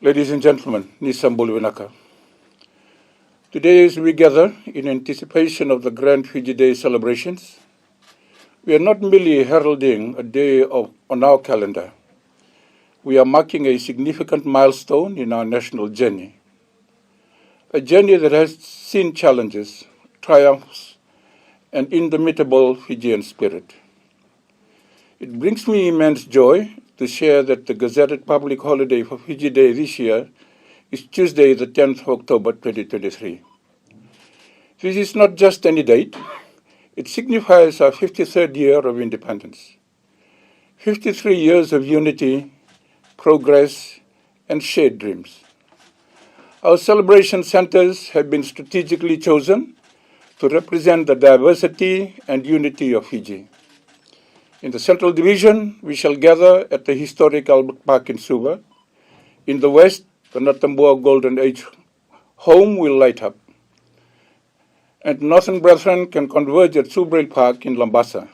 Ladies and gentlemen, Nisambulwinaka. Today as we gather in anticipation of the Grand Fiji Day celebrations, we are not merely heralding a day on our calendar. We are marking a significant milestone in our national journey. A journey that has seen challenges, triumphs, and indomitable Fijian spirit. It brings me immense joy to share that the gazetted public holiday for Fiji Day this year is Tuesday, the 10th of October 2023. This is not just any date, it signifies our 53rd year of independence. 53 years of unity, progress, and shared dreams. Our celebration centers have been strategically chosen to represent the diversity and unity of Fiji. In the Central Division, we shall gather at the historic Albert Park in Suva. In the West, the Natabua Golden Age home will light up. And Northern Brethren can converge at Subrail Park in Labasa.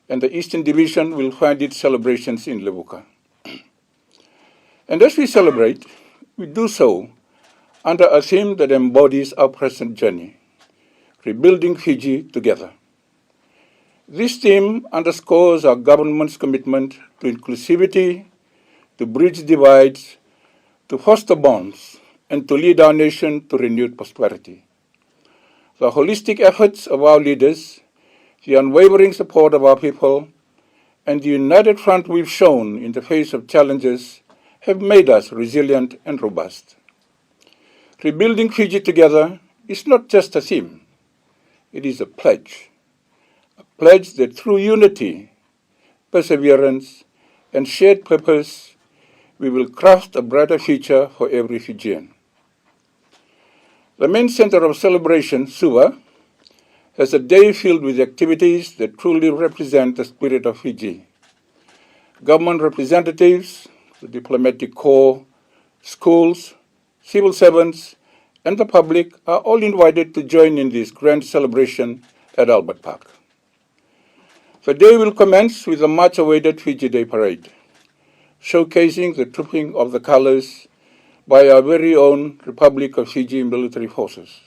And the Eastern Division will find its celebrations in Levuka. And as we celebrate, we do so under a theme that embodies our present journey, rebuilding Fiji together. This theme underscores our government's commitment to inclusivity, to bridge divides, to foster bonds, and to lead our nation to renewed prosperity. The holistic efforts of our leaders, the unwavering support of our people, and the united front we've shown in the face of challenges have made us resilient and robust. Rebuilding Fiji together is not just a theme, it is a pledge that through unity, perseverance, and shared purpose, we will craft a brighter future for every Fijian. The main center of celebration, Suva, has a day filled with activities that truly represent the spirit of Fiji. Government representatives, the diplomatic corps, schools, civil servants, and the public are all invited to join in this grand celebration at Albert Park. The day will commence with a much-awaited Fiji Day parade, showcasing the trooping of the colors by our very own Republic of Fiji military forces.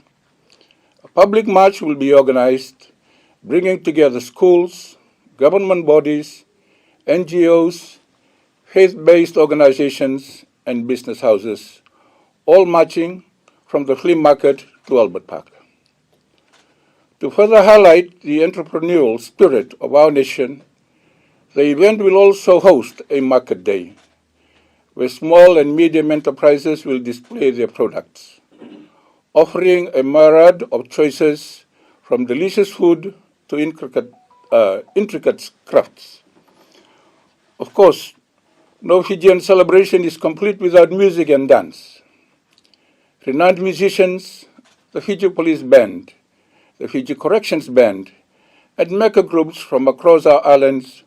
A public march will be organized, bringing together schools, government bodies, NGOs, faith-based organizations, and business houses, all marching from the flea market to Albert Park. To further highlight the entrepreneurial spirit of our nation, the event will also host a market day, where small and medium enterprises will display their products, offering a myriad of choices from delicious food to intricate crafts. Of course, no Fijian celebration is complete without music and dance. Renowned musicians, the Fiji Police Band, the Fiji Corrections Band, and mecca groups from across our islands,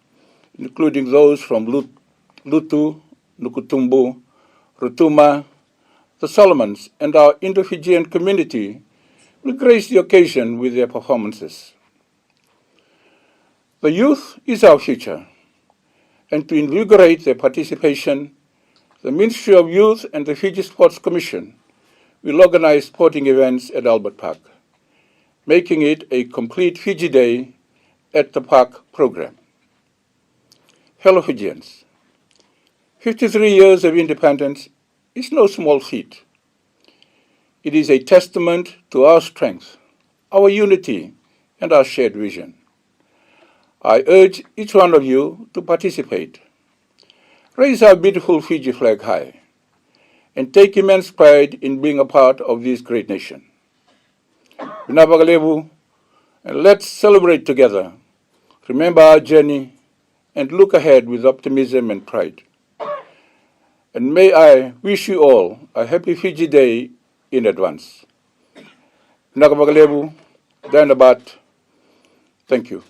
including those from Lutu, Nukutumbu, Rotuma, the Solomons, and our Indo-Fijian community, will grace the occasion with their performances. The youth is our future, and to invigorate their participation, the Ministry of Youth and the Fiji Sports Commission will organize sporting events at Albert Park, making it a complete Fiji Day at the Park program. Fellow Fijians, 53 years of independence is no small feat. It is a testament to our strength, our unity, and our shared vision. I urge each one of you to participate. Raise our beautiful Fiji flag high, and take immense pride in being a part of this great nation. And let's celebrate together, remember our journey, and look ahead with optimism and pride. And may I wish you all a happy Fiji Day in advance. Thank you.